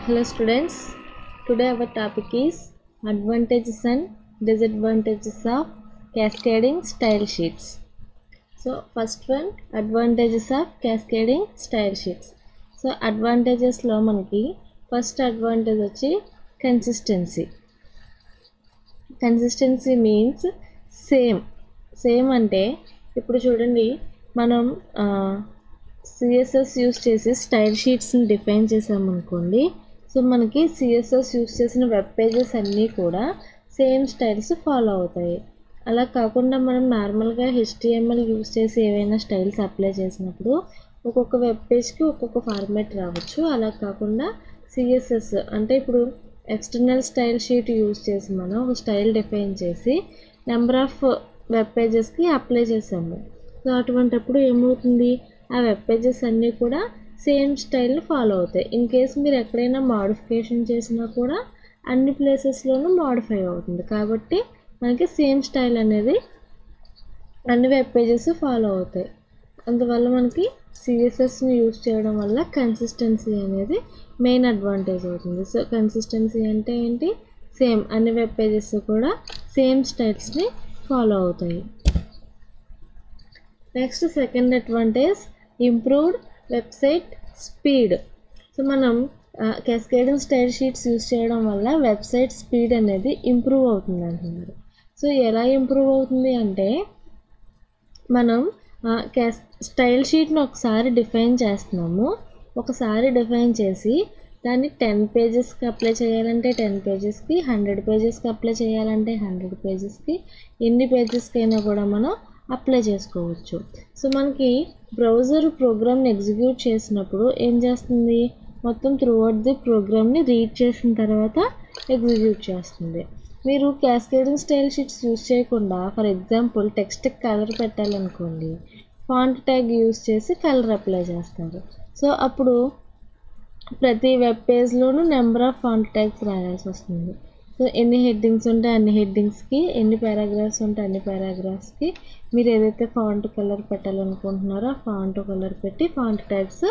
Hello students, today our topic is advantages and disadvantages of cascading style sheets. So first one, advantages of cascading style sheets. So advantages lo manaki first advantage vachi consistency. Consistency means same ante ఇప్పుడు చూడండి మనం CSS use చేసి style షీట్స్ని define చేసామనుకోండి. So మనకి CSS use చేసిన web pages అన్నీ కూడా same styles follow అవుతాయి. అలా కాకుండా మనం నార్మల్గా HTML యూస్ చేసి ఏవైనా స్టైల్స్ అప్లై చేసినప్పుడు ఒక్కొక్క వెబ్ పేజ్కి ఒక్కొక్క ఫార్మాట్ రావచ్చు. అలా కాకుండా CSS అంటే ఇప్పుడు ఎక్స్టర్నల్ స్టైల్ షీట్ యూస్ చేసి మనం ఒక స్టైల్ డిఫైన్ చేసి నెంబర్ ఆఫ్ వెబ్ పేజెస్కి అప్లై చేసాము. సో అటువంటిప్పుడు ఏమవుతుంది, ఆ వెబ్ పేజెస్ అన్నీ కూడా సేమ్ స్టైల్ని ఫాలో అవుతాయి. ఇన్ కేస్ మీరు ఎక్కడైనా మోడిఫికేషన్ చేసినా కూడా అన్ని ప్లేసెస్లోనూ మోడిఫై అవుతుంది. కాబట్టి మనకి సేమ్ స్టైల్ అనేది అన్ని వెబ్ పేజెస్ ఫాలో అవుతాయి. అందువల్ల మనకి CSSని యూజ్ చేయడం వల్ల కన్సిస్టెన్సీ అనేది మెయిన్ అడ్వాంటేజ్ అవుతుంది. సో కన్సిస్టెన్సీ అంటే ఏంటి, సేమ్ అన్ని వెబ్ పేజెస్ కూడా సేమ్ స్టైల్స్ని ఫాలో అవుతాయి. Next second advantage improved website speed. So మనం క్యాస్కేడింగ్ స్టైల్ షీట్స్ యూస్ చేయడం వల్ల వెబ్సైట్ స్పీడ్ అనేది ఇంప్రూవ్ అవుతుంది అంటున్నారు. సో ఎలా ఇంప్రూవ్ అవుతుంది అంటే మనం స్టైల్ షీట్ని ఒకసారి డిఫైన్ చేస్తున్నాము. ఒకసారి డిఫైన్ చేసి దాన్ని 10 పేజెస్కి అప్లై చేయాలంటే 10 పేజెస్కి, 100 పేజెస్కి అప్లై చేయాలంటే 100 పేజెస్కి, ఎన్ని పేజెస్కి అయినా కూడా మనం అప్లై చేసుకోవచ్చు. సో మనకి బ్రౌజర్ ప్రోగ్రామ్ని ఎగ్జిక్యూట్ చేసినప్పుడు ఏం చేస్తుంది, మొత్తం త్రూఅవుట్ ది ప్రోగ్రామ్ని రీడ్ చేసిన తర్వాత ఎగ్జిక్యూట్ చేస్తుంది. మీరు క్యాస్కేడింగ్ స్టైల్ షీట్స్ యూస్ చేయకుండా ఫర్ ఎగ్జాంపుల్ టెక్స్ట్కి కలర్ పెట్టాలనుకోండి, ఫాంట్ ట్యాగ్ యూస్ చేసి కలర్ అప్లై చేస్తారు. సో అప్పుడు ప్రతి వెబ్ పేజ్లోనూ నెంబర్ ఆఫ్ ఫాంట్ ట్యాగ్స్ రాయాల్సి వస్తుంది. సో ఎన్ని హెడ్డింగ్స్ ఉంటే అన్ని హెడ్డింగ్స్కి, ఎన్ని పారాగ్రాఫ్స్ ఉంటే అన్ని పారాగ్రాఫ్స్కి మీరు ఏదైతే ఫాంట్ కలర్ పెట్టాలనుకుంటున్నారో ఆ ఫాంట్ కలర్ పెట్టి ఫాంట్ ట్యాగ్స్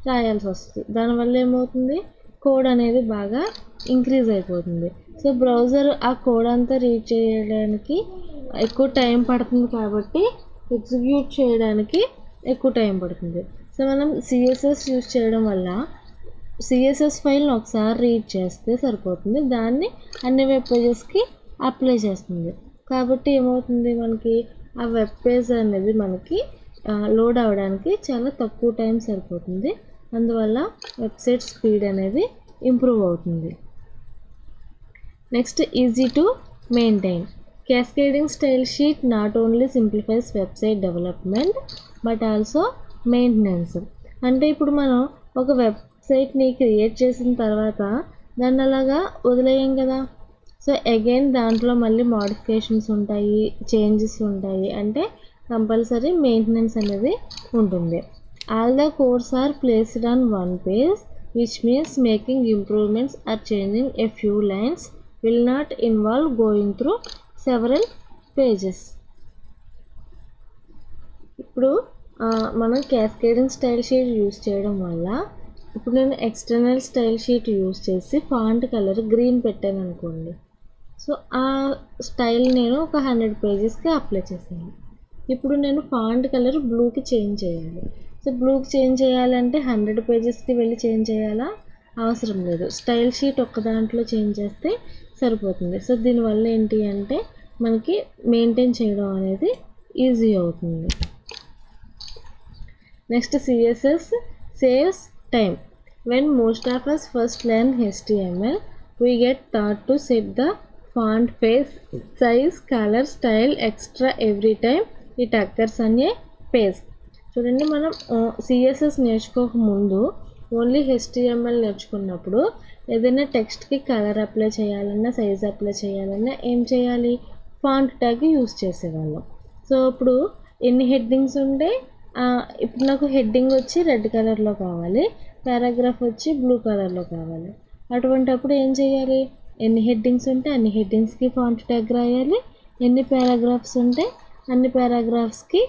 రాయాల్సి వస్తుంది. దానివల్ల ఏమవుతుంది, కోడ్ అనేది బాగా ఇంక్రీజ్ అయిపోతుంది. సో బ్రౌజర్ ఆ కోడ్ అంతా రీడ్ చేయడానికి ఎక్కువ టైం పడుతుంది, కాబట్టి ఎగ్జిక్యూట్ చేయడానికి ఎక్కువ టైం పడుతుంది. సో మనం CSS యూస్ చేయడం వల్ల CSS ఫైల్ని ఒకసారి రీడ్ చేస్తే సరిపోతుంది, దాన్ని అన్ని వెబ్ పేజెస్కి అప్లై చేస్తుంది. కాబట్టి ఏమవుతుంది, మనకి ఆ వెబ్ పేజ్ అనేది మనకి లోడ్ అవ్వడానికి చాలా తక్కువ టైం సరిపోతుంది. అందువల్ల వెబ్సైట్ స్పీడ్ అనేది ఇంప్రూవ్ అవుతుంది. Next easy to maintain. Cascading style sheet not only simplifies website development but also maintenance. అంటే ఇప్పుడు మనం ఒక వెబ్సైట్ని క్రియేట్ చేసిన తర్వాత దాన్ని అలాగా వదిలేయం కదా. సో అగైన్ దాంట్లో మళ్ళీ మోడిఫికేషన్స్ ఉంటాయి, చేంజెస్ ఉంటాయి, అంటే కంపల్సరీ మెయింటెనెన్స్ అనేది ఉంటుంది. All the codes are placed on one page which means making improvements or changing a few lines will not involve going through several pages. ఇప్పుడు మనం క్యాస్కేడింగ్ స్టైల్ షీట్ యూస్ చేయడం వల్ల ఇప్పుడు నేను ఎక్స్టర్నల్ స్టైల్ షీట్ యూస్ చేసి font colour green పెట్టాను అనుకోండి. So ఆ స్టైల్ నేను ఒక 100 పేజెస్కి అప్లై చేశాను. ఇప్పుడు నేను ఫాంట్ కలర్ బ్లూకి చేంజ్ చేయాలి. సో బ్లూకి చేంజ్ చేయాలంటే 100 పేజెస్కి వెళ్ళి చేంజ్ చేయాలా, అవసరం లేదు. స్టైల్ షీట్ ఒక్క దాంట్లో చేంజ్ చేస్తే సరిపోతుంది. సో దీనివల్ల ఏంటి అంటే మనకి మెయింటైన్ చేయడం అనేది ఈజీ అవుతుంది. Next CSS saves time. When most of us first learn HTML, we get taught to set the font face, size, color, style, extra every time it occurs on a page. చూడండి, మనం CSS నేర్చుకోకముందు only HTML నేర్చుకున్నప్పుడు ఏదైనా టెక్స్ట్కి colour apply చేయాలన్నా, size apply చేయాలన్నా ఏం చేయాలి, font tag use చేసేవాళ్ళం. So ఇప్పుడు ఎన్ని హెడ్డింగ్స్ ఉంటే ఇప్పుడు నాకు హెడ్డింగ్ వచ్చి రెడ్ కలర్లో కావాలి, పారాగ్రాఫ్ వచ్చి బ్లూ కలర్లో కావాలి. అటువంటప్పుడు ఏం చేయాలి, ఎన్ని హెడ్డింగ్స్ ఉంటే అన్ని హెడ్డింగ్స్కి ఫాంట్ ట్యాగ్ రాయాలి, ఎన్ని పారాగ్రాఫ్స్ ఉంటే అన్ని పారాగ్రాఫ్స్కి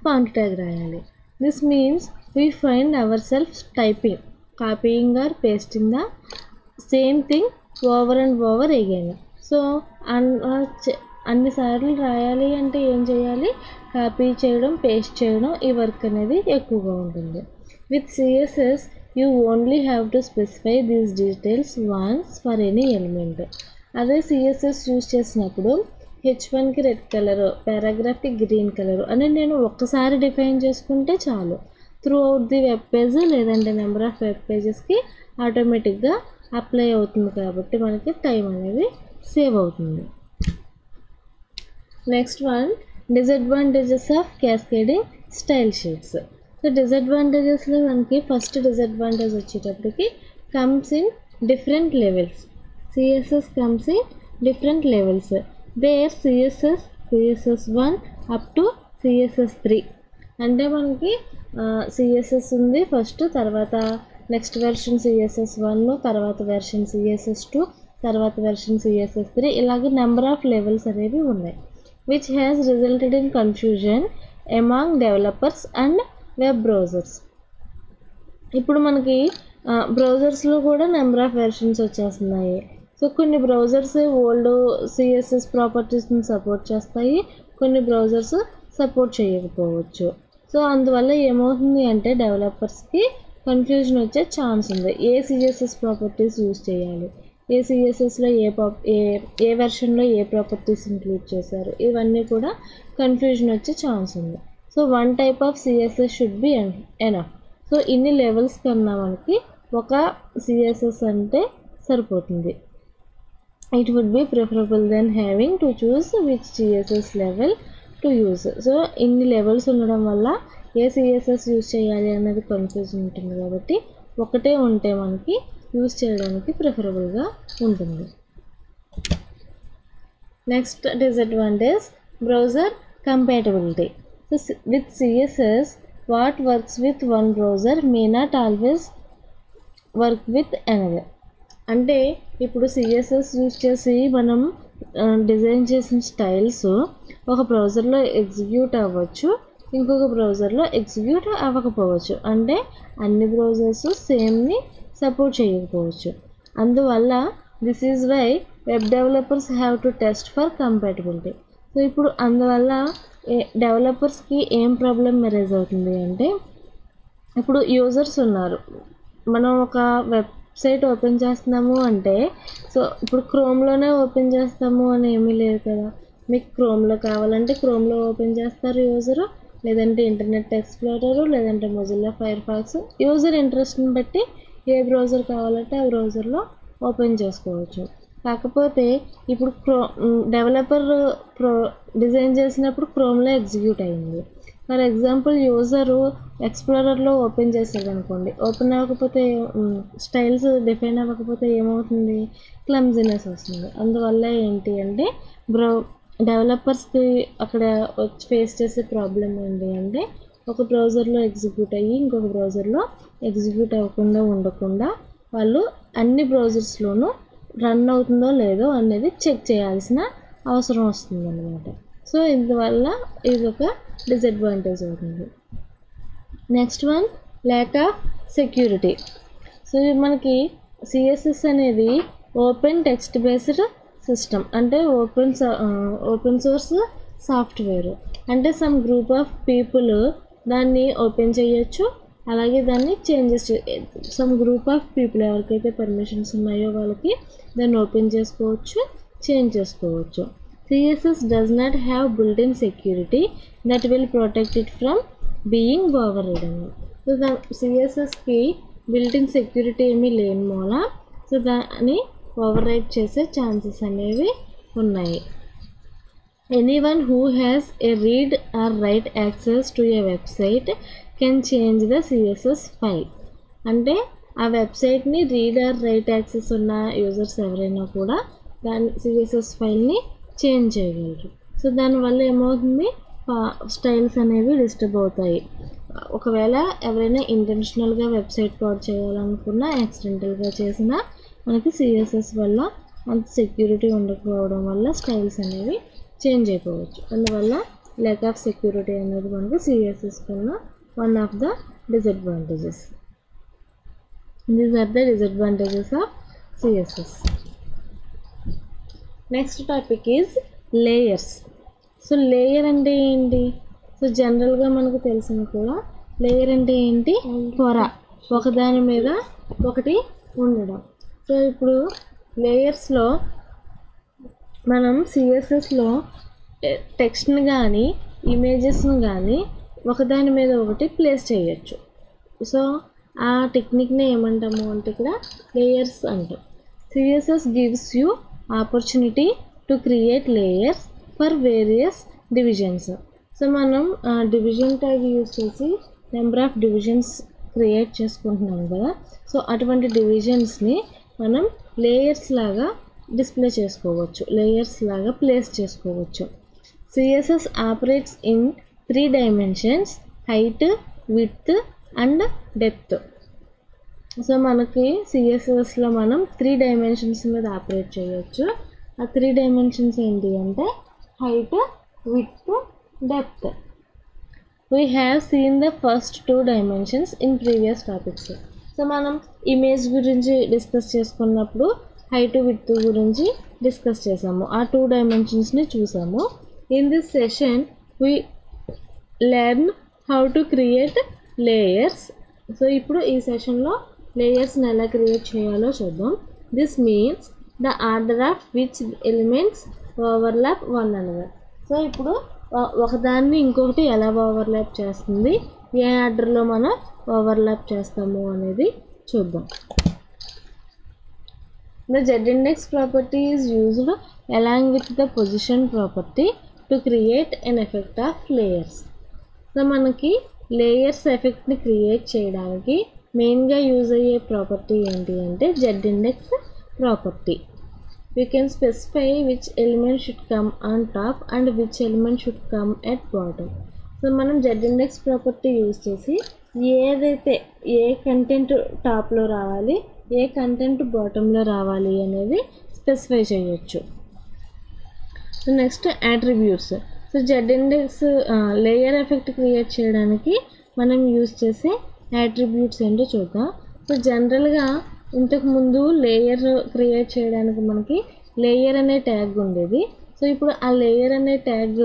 ఫాంట్ ట్యాగ్ రాయాలి. This means we find our self typing copying or pasting the same thing over and over again. So అన్నిసార్లు రాయాలి అంటే ఏం చేయాలి, కాపీ చేయడం, పేస్ట్ చేయడం, ఈ వర్క్ అనేది ఎక్కువగా ఉంటుంది. With CSS you only have to specify these details once for any element. అదే సిఎస్ఎస్ యూజ్ చేసినప్పుడు H1కి రెడ్ కలరు, పారాగ్రాఫ్కి గ్రీన్ కలరు అని నేను ఒక్కసారి డిఫైన్ చేసుకుంటే చాలు. Throughout the web page లేదంటే నెంబర్ ఆఫ్ వెబ్ పేజెస్కి ఆటోమేటిక్గా అప్లై అవుతుంది కాబట్టి మనకి టైం అనేది సేవ్ అవుతుంది. Next one, disadvantages of cascading style sheets. So డిసడ్వాంటేజెస్లో మనకి ఫస్ట్ డిసడ్వాంటేజ్ వచ్చేటప్పటికి comes in different levels. CSS comes in different levels. There CSS1 up to CSS3. అంటే మనకి సిఎస్ఎస్ ఉంది ఫస్ట్, తర్వాత నెక్స్ట్ వెర్షన్ CSS1, తర్వాత వెర్షన్ CSS2, తర్వాత version CSS3, ఇలాగే నెంబర్ ఆఫ్ లెవెల్స్ అనేవి ఉన్నాయి. Which has resulted in confusion among developers and web browsers. ఇప్పుడు మనకి బ్రౌజర్స్లో కూడా నెంబర్ ఆఫ్ వెర్షన్స్ వచ్చేస్తున్నాయి. సో కొన్ని బ్రౌజర్స్ ఓల్డ్ సిఎస్ఎస్ ప్రాపర్టీస్ని సపోర్ట్ చేస్తాయి, కొన్ని బ్రౌజర్స్ సపోర్ట్ చేయకపోవచ్చు. సో అందువల్ల ఏమవుతుంది అంటే డెవలపర్స్కి కన్ఫ్యూజన్ వచ్చే ఛాన్స్ ఉంది. ఏ సిఎస్ఎస్ ప్రాపర్టీస్ యూజ్ చేయాలి, ఏ సిఎస్ఎస్లో ఏ వెర్షన్లో ఏ ప్రాపర్టీస్ ఇంక్లూడ్ చేశారు, ఇవన్నీ కూడా కన్ఫ్యూజన్ వచ్చే ఛాన్స్ ఉంది. So one type of CSS should be enough. So ఇన్ని లెవెల్స్ కన్నా మనకి ఒక సిఎస్ఎస్ అంటే సరిపోతుంది. It would be preferable than having to choose which CSS level to use. So ఇన్ని లెవెల్స్ ఉండడం వల్ల ఏ సిఎస్ఎస్ యూజ్ చేయాలి అనేది కన్ఫ్యూజన్ ఉంటుంది కాబట్టి ఒకటే ఉంటే మనకి యూజ్ చేయడానికి ప్రిఫరబుల్గా ఉంటుంది. Next disadvantage, browser compatibility. So with CSS what works with one browser may not always work with another. అంటే ఇప్పుడు సిఎస్ఎస్ యూజ్ చేసి మనం డిజైన్ చేసిన స్టైల్స్ ఒక బ్రౌజర్లో ఎగ్జిక్యూట్ అవ్వచ్చు, ఇంకొక బ్రౌజర్లో ఎగ్జిక్యూట్ అవ్వకపోవచ్చు. అంటే అన్ని బ్రౌజర్స్ సేమ్ని సపోర్ట్ చేయకపోవచ్చు. అందువల్ల this is why web developers have to test for compatibility. So ఇప్పుడు అందువల్ల డెవలపర్స్కి ఏం ప్రాబ్లం ఎరేజ్ అవుతుంది అంటే, ఇప్పుడు యూజర్స్ ఉన్నారు, మనం ఒక వెబ్సైట్ ఓపెన్ చేస్తున్నాము అంటే, సో ఇప్పుడు క్రోమ్లోనే ఓపెన్ చేస్తాము అని ఏమీ లేదు కదా. మీకు క్రోమ్లో కావాలంటే క్రోమ్లో ఓపెన్ చేస్తారు యూజరు, లేదంటే ఇంటర్నెట్ ఎక్స్ప్లోరరు, లేదంటే మొజిల్లా ఫైర్ ఫాక్స్. యూజర్ ఇంట్రెస్ట్ని బట్టి ఏ బ్రౌజర్ కావాలంటే ఆ బ్రౌజర్లో ఓపెన్ చేసుకోవచ్చు. కాకపోతే ఇప్పుడు డెవలపర్ డిజైన్ చేసినప్పుడు క్రోమ్లో ఎగ్జిక్యూట్ అయింది. ఫర్ ఎగ్జాంపుల్ యూజరు ఎక్స్ప్లోరర్లో ఓపెన్ చేశాడు అనుకోండి, ఓపెన్ అవ్వకపోతే స్టైల్స్ డిఫైన్ అవ్వకపోతే ఏమవుతుంది, క్లమ్జినెస్ వస్తుంది. అందువల్ల ఏంటి అంటే డెవలపర్స్కి అక్కడ ఫేస్ చేసే ప్రాబ్లం ఏంటి అంటే, ఒక బ్రౌజర్లో ఎగ్జిక్యూట్ అయ్యి ఇంకొక బ్రౌజర్లో ఎగ్జిక్యూట్ అవ్వకుండా ఉండకుండా వాళ్ళు అన్ని బ్రౌజర్స్లోనూ రన్ అవుతుందో లేదో అనేది చెక్ చేయాల్సిన అవసరం వస్తుంది అన్నమాట. సో ఇందువల్ల ఇది ఒక డిసడ్వాంటేజ్ అవుతుంది. Next one, lack of security. So మనకి సిఎస్ఎస్ అనేది ఓపెన్ టెక్స్ట్ బేస్డ్ సిస్టమ్, అంటే ఓపెన్ సోర్స్ సాఫ్ట్వేర్. అంటే సమ్ గ్రూప్ ఆఫ్ పీపుల్ దాన్ని ఓపెన్ చేయొచ్చు, అలాగే దాన్ని changes some group of people ఎవరికైతే పర్మిషన్స్ ఉన్నాయో వాళ్ళకి దాన్ని ఓపెన్ చేసుకోవచ్చు, చేంజ్ చేసుకోవచ్చు. CSS does not have built-in security that will protect it from being overridden. So the CSS की built-in security ఏమీ లేని మూల సో దాన్ని ఓవర్రైడ్ చేసే ఛాన్సెస్ అనేవి ఉన్నాయి. Anyone who has a read or write access to a website can change the CSS file. అంటే ఆ వెబ్సైట్ని రీడ్ ఆర్ రైట్ యాక్సెస్ ఉన్న యూజర్స్ ఎవరైనా కూడా దాని CSS ఫైల్ని చేంజ్ చేయగలరు. సో దానివల్ల ఏమవుతుంది, స్టైల్స్ అనేవి డిస్టర్బ్ అవుతాయి. ఒకవేళ ఎవరైనా ఇంటెన్షనల్గా వెబ్సైట్ పాడు చేయాలనుకున్నా యాక్సిడెంటల్గా చేసినా మనకి సిఎస్ఎస్ వల్ల అంత సెక్యూరిటీ ఉండకపోవడం వల్ల స్టైల్స్ అనేవి చేంజ్ అయిపోవచ్చు. అందువల్ల ల్యాక్ ఆఫ్ సెక్యూరిటీ అనేది మనకి సిఎస్ఎస్ కన్నా one of the disadvantages. These are the disadvantages of CSS. Next topic is layers. So layer అంటే ఏంటి? సో జనరల్గా మనకు తెలిసిన కూడా లేయర్ అంటే ఏంటి? పొర, ఒకదాని మీద ఒకటి ఉండడం. సో ఇప్పుడు లేయర్స్లో మనం సిఎస్ఎస్లో టెక్స్ట్ని కానీ ఇమేజెస్ని కానీ ఒకదాని మీద ఒకటి ప్లేస్ చేయొచ్చు. సో ఆ టెక్నిక్ని ఏమంటాము అంటే ఇక్కడ లేయర్స్ అంటాం. CSS gives you opportunity to create layers for various divisions. So మనం డివిజన్ ట్యాగ్ యూజ్ చేసి నెంబర్ ఆఫ్ డివిజన్స్ క్రియేట్ చేసుకుంటున్నాం కదా. సో అటువంటి డివిజన్స్ని మనం లేయర్స్ లాగా డిస్ప్లే చేసుకోవచ్చు, లేయర్స్ లాగా ప్లేస్ చేసుకోవచ్చు. CSS operates in 3 dimensions: height, width and depth. So మనకి సిఎస్ఎస్లో మనం 3 dimensions మీద ఆపరేట్ చేయొచ్చు. ఆ 3 dimensions ఏంటి అంటే height, width, depth. We have seen the first 2 dimensions in previous topics. So మనం ఇమేజ్ గురించి డిస్కస్ చేసుకున్నప్పుడు హైట్, విడ్త్ గురించి డిస్కస్ చేసాము, ఆ 2 dimensionsని చూసాము. In this session we learn how to create layers. So ఇప్పుడు ఈ సెషన్లో లేయర్స్ని ఎలా క్రియేట్ చేయాలో చూద్దాం. This means the order of which elements overlap one another. So ఇప్పుడు ఒకదాన్ని ఇంకొకటి ఎలా ఓవర్లాప్ చేస్తుంది, ఏ ఆర్డర్లో మనం ఓవర్లాప్ చేస్తాము అనేది చూద్దాం. The z-index property is used along with the position property to create an effect of layers. So మనకి లేయర్స్ ఎఫెక్ట్ని క్రియేట్ చేయడానికి మెయిన్గా యూజ్ అయ్యే ప్రాపర్టీ ఏంటి అంటే z-index property. We can specify which element should come on top and which element should come at bottom. So మనం z-index property use చేసి ఏదైతే ఏ content టాప్లో రావాలి, ఏ కంటెంట్ బాటంలో రావాలి అనేది స్పెసిఫై చేయొచ్చు. So next attributes. So z-index layer effect create చేయడానికి మనం యూజ్ చేసే అట్రిబ్యూట్స్ ఏంటో చూద్దాం. సో జనరల్గా ఇంతకుముందు లేయర్ క్రియేట్ చేయడానికి మనకి లేయర్ అనే ట్యాగ్ ఉండేది. సో ఇప్పుడు ఆ లేయర్ అనే ట్యాగ్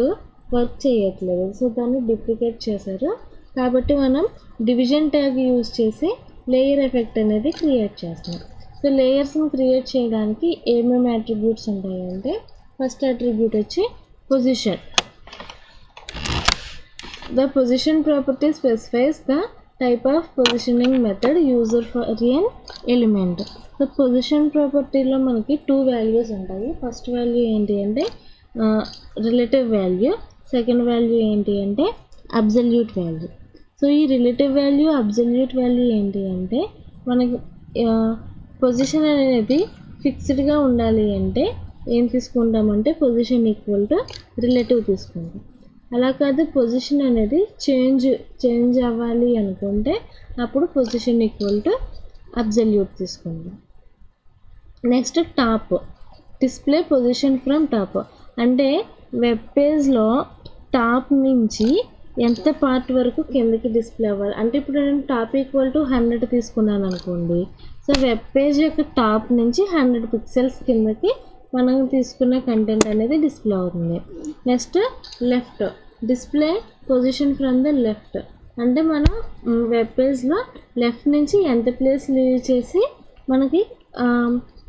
వర్క్ చేయట్లేదు, సో దాన్ని డిప్లికేట్ చేశారు. కాబట్టి మనం డివిజన్ ట్యాగ్ యూజ్ చేసి లేయర్ ఎఫెక్ట్ అనేది క్రియేట్ చేస్తాం. సో లేయర్స్ని క్రియేట్ చేయడానికి ఏమేమి అట్రిబ్యూట్స్ ఉంటాయంటే ఫస్ట్ అట్రిబ్యూట్ వచ్చి position. The position property specifies the type of positioning method user for an element. So position ప్రాపర్టీలో మనకి 2 వాల్యూస్ ఉంటాయి. ఫస్ట్ వాల్యూ ఏంటి అంటే రిలేటివ్ వాల్యూ, సెకండ్ వాల్యూ ఏంటి అంటే అబ్సల్యూట్ వాల్యూ. సో ఈ రిలేటివ్ వాల్యూ, అబ్సల్యూట్ వాల్యూ ఏంటి అంటే మనకి పొజిషన్ అనేది ఫిక్స్డ్గా ఉండాలి అంటే ఏం తీసుకుంటామంటే పొజిషన్ ఈక్వల్ టు రిలేటివ్ తీసుకుంటాం. అలా కాదు, పొజిషన్ అనేది చేంజ్ అవ్వాలి అనుకుంటే అప్పుడు పొజిషన్ ఈక్వల్ టు అబ్సల్యూట్ తీసుకుంటాం. Next top, display position from top. అంటే వెబ్ పేజ్లో టాప్ నుంచి ఎంత పార్ట్ వరకు కిందకి డిస్ప్లే అవ్వాలి అంటే ఇప్పుడు నేను టాప్ ఈక్వల్ టు 100 తీసుకున్నాను అనుకోండి. సో వెబ్ పేజ్ యొక్క టాప్ నుంచి 100 పిక్సెల్స్ కిందకి మనం తీసుకున్న కంటెంట్ అనేది డిస్ప్లే అవుతుంది. Next left, display position from the left. అంటే మనం వెబ్ పేజ్లో లెఫ్ట్ నుంచి ఎంత ప్లేస్ లీవ్ చేసి మనకి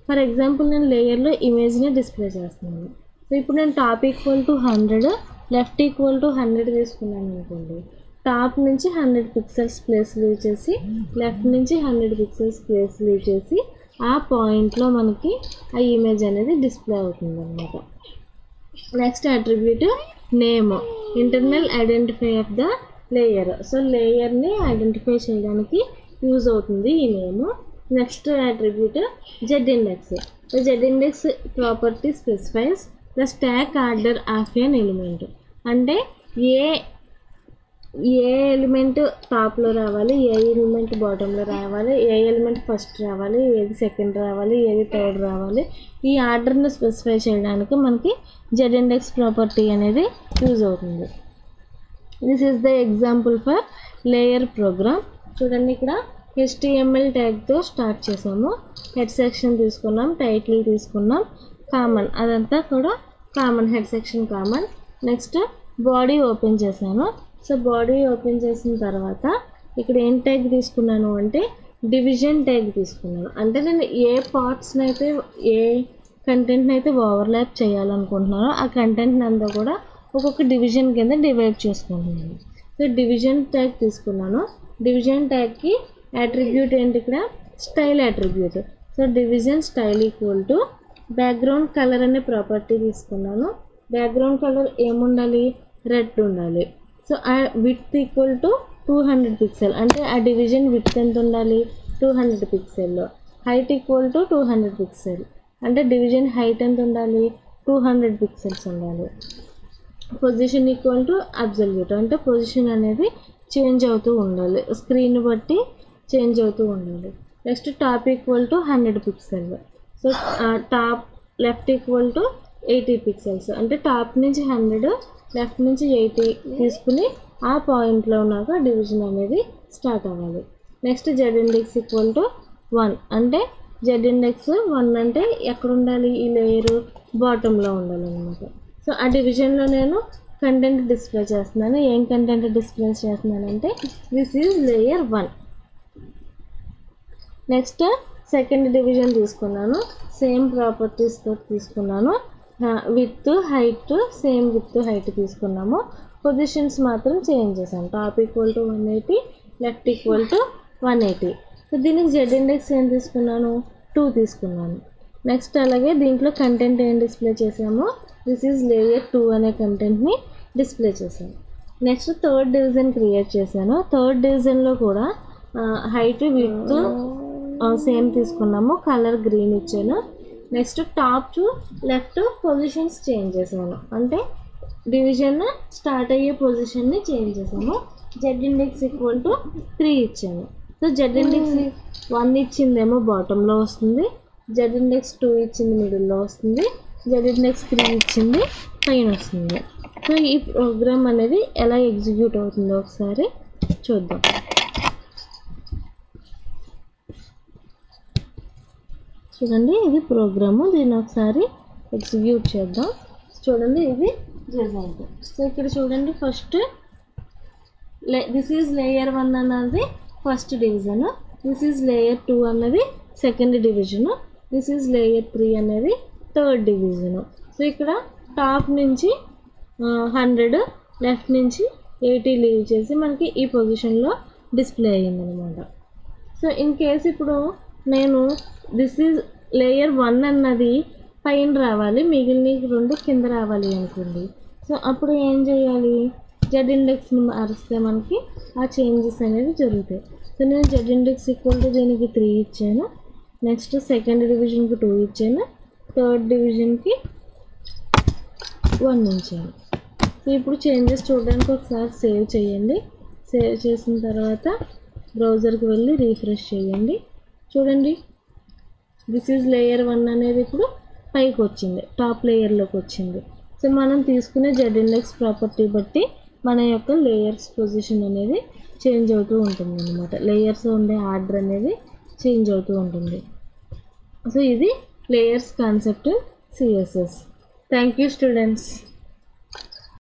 ఫర్ ఎగ్జాంపుల్ నేను లేయర్లో ఇమేజ్ని డిస్ప్లే చేస్తున్నాను. సో ఇప్పుడు నేను top equal to 100, left equal to 100 తీసుకున్నాను అనుకోండి. టాప్ నుంచి 100 పిక్సెల్స్ ప్లేస్ లీవ్ చేసి లెఫ్ట్ నుంచి 100 పిక్సెల్స్ ప్లేస్ లీవ్ చేసి ఆ పాయింట్లో మనకి ఆ ఇమేజ్ అనేది డిస్ప్లే అవుతుంది అన్నమాట. Next attribute name, internal identify of the layer. So లేయర్ని ఐడెంటిఫై చేయడానికి యూజ్ అవుతుంది ఈ name. Next attribute z-index. The z-index property specifies the stack order of an element. అంటే ఏ ఎలిమెంట్ టాప్లో రావాలి, ఏ ఎలిమెంట్ బాటంలో రావాలి, ఏ ఎలిమెంట్ ఫస్ట్ రావాలి, ఏది సెకండ్ రావాలి, ఏది థర్డ్ రావాలి, ఈ ఆర్డర్ని స్పెసిఫై చేయడానికి మనకి z-index ప్రాపర్టీ అనేది యూజ్ అవుతుంది. This is the example for layer program. చూడండి ఇక్కడ HTML ట్యాగ్తో స్టార్ట్ చేసాము. హెడ్ సెక్షన్ తీసుకున్నాం, టైటిల్ తీసుకున్నాం, కామన్ అదంతా కూడా common, head section common. Next body open చేశాను. సో బాడీ ఓపెన్ చేసిన తర్వాత ఇక్కడ ఏం ట్యాగ్ తీసుకున్నాను అంటే డివిజన్ ట్యాగ్ తీసుకున్నాను. అంటే నేను ఏ పార్ట్స్ని అయితే ఏ కంటెంట్ని అయితే ఓవర్లాప్ చేయాలనుకుంటున్నానో ఆ కంటెంట్ని అంతా కూడా ఒక్కొక్క డివిజన్ కింద డివైడ్ చేసుకుంటున్నాను. సో డివిజన్ ట్యాగ్ తీసుకున్నాను. డివిజన్ ట్యాగ్కి అట్రిబ్యూట్ ఏంటి ఇక్కడ style attribute. So division style equal to background colour అనే ప్రాపర్టీ తీసుకున్నాను. బ్యాక్గ్రౌండ్ కలర్ ఏముండాలి, రెడ్ ఉండాలి. సో ఆ విడ్త్ ఈక్వల్ టు 200 పిక్సెల్, అంటే ఆ డివిజన్ విడ్త్ ఎంత ఉండాలి 200 pixel. Height equal to 200 pixel, అంటే డివిజన్ హైట్ ఎంత ఉండాలి 200 పిక్సెల్స్ ఉండాలి. పొజిషన్ ఈక్వల్ టు అబ్సల్యూట్, అంటే పొజిషన్ అనేది చేంజ్ అవుతూ ఉండాలి, స్క్రీన్ బట్టి చేంజ్ అవుతూ ఉండాలి. Next top equal to 100 pixel. So top left equal to 80 pixels, అంటే టాప్ నుంచి 100 లెఫ్ట్ నుంచి 80 తీసుకుని ఆ పాయింట్లో ఉన్నాక డివిజన్ అనేది స్టార్ట్ అవ్వాలి. Next Z index equal to 1, అంటే జెడ్ ఇండెక్స్ 1 అంటే ఎక్కడ ఉండాలి, ఈ లేయరు బాటంలో ఉండాలన్నమాట. సో ఆ డివిజన్లో నేను కంటెంట్ డిస్ప్లే చేస్తున్నాను. ఏం కంటెంట్ డిస్ప్లే చేస్తున్నానంటే this is layer 1. Next second division తీసుకున్నాను, సేమ్ ప్రాపర్టీస్తో తీసుకున్నాను. With height same with height తీసుకున్నాము. పొజిషన్స్ మాత్రం చేంజ్ చేశాను. Top equal to 180, left equal to 180. So దీనికి జెడ్ ఇండెక్స్ ఏం తీసుకున్నాను 2 తీసుకున్నాను. నెక్స్ట్ అలాగే దీంట్లో కంటెంట్ ఏం డిస్ప్లే చేసామో దిస్ ఈజ్ లేయర్ 2 అనే కంటెంట్ని డిస్ప్లే చేశాను. నెక్స్ట్ థర్డ్ డివిజన్ క్రియేట్ చేశాను. థర్డ్ డివిజన్లో కూడా హైట్ విత్ సేమ్ తీసుకున్నాము, కలర్ గ్రీన్ ఇచ్చాను. Next top to left positions change చేశాను, అంటే డివిజన్ స్టార్ట్ అయ్యే పొజిషన్ని చేంజ్ చేసాము. జెడ్ ఇండెక్స్ ఈక్వల్ టు 3 ఇచ్చాను. సో జెడ్ ఇండెక్స్ 1 ఇచ్చిందేమో బాటంలో వస్తుంది, జెడ్ ఇండెక్స్ 2 ఇచ్చింది మిడిల్లో వస్తుంది, జెడ్ ఇండెక్స్ 3 ఇచ్చింది పైన వస్తుంది. సో ఈ ప్రోగ్రామ్ అనేది ఎలా ఎగ్జిక్యూట్ అవుతుందో ఒకసారి చూద్దాం. చూడండి ఇది ప్రోగ్రాము, దీన్ని ఒకసారి ఎగ్జిక్యూట్ చేద్దాం. చూడండి ఇది రిజల్ట్. సో ఇక్కడ చూడండి ఫస్ట్ దిస్ ఈజ్ లేయర్ 1 అన్నది first division, this is layer 2 అన్నది second division, this is layer 3 అనేది థర్డ్ డివిజన్. సో ఇక్కడ టాప్ నుంచి 100 లెఫ్ట్ నుంచి 80 లీవ్ చేసి మనకి ఈ పొజిషన్లో డిస్ప్లే అయ్యిందనమాట. సో ఇన్ కేస్ ఇప్పుడు నేను దిస్ ఈజ్ లేయర్ 1 అన్నది పైన రావాలి, మిగిలిన 2 కింద రావాలి అనుకోండి. సో అప్పుడు ఏం చేయాలి, జెడ్ ఇండెక్స్ని మారిస్తే మనకి ఆ చేంజెస్ అనేవి జరుగుతాయి. సో నేను జెడ్ ఇండెక్స్ ఈక్వల్ టు దీనికి 3 ఇచ్చాను. నెక్స్ట్ సెకండ్ డివిజన్కి 2 ఇచ్చాను, థర్డ్ డివిజన్కి 1 ఇచ్చాను. సో ఇప్పుడు చేంజెస్ చూడడానికి ఒకసారి సేవ్ చేయండి. సేవ్ చేసిన తర్వాత బ్రౌజర్కి వెళ్ళి రీఫ్రెష్ చేయండి. చూడండి దిస్ ఈజ్ లేయర్ 1 అనేది ఇప్పుడు పైకి వచ్చింది, టాప్ లేయర్లోకి వచ్చింది. సో మనం తీసుకునే జెడ్ ఇండెక్స్ ప్రాపర్టీ బట్టి మన యొక్క లేయర్స్ పొజిషన్ అనేది చేంజ్ అవుతూ ఉంటుంది అన్నమాట. లేయర్స్ ఉండే ఆర్డర్ అనేది చేంజ్ అవుతూ ఉంటుంది. సో ఇది layers concept CSS. Thank you students.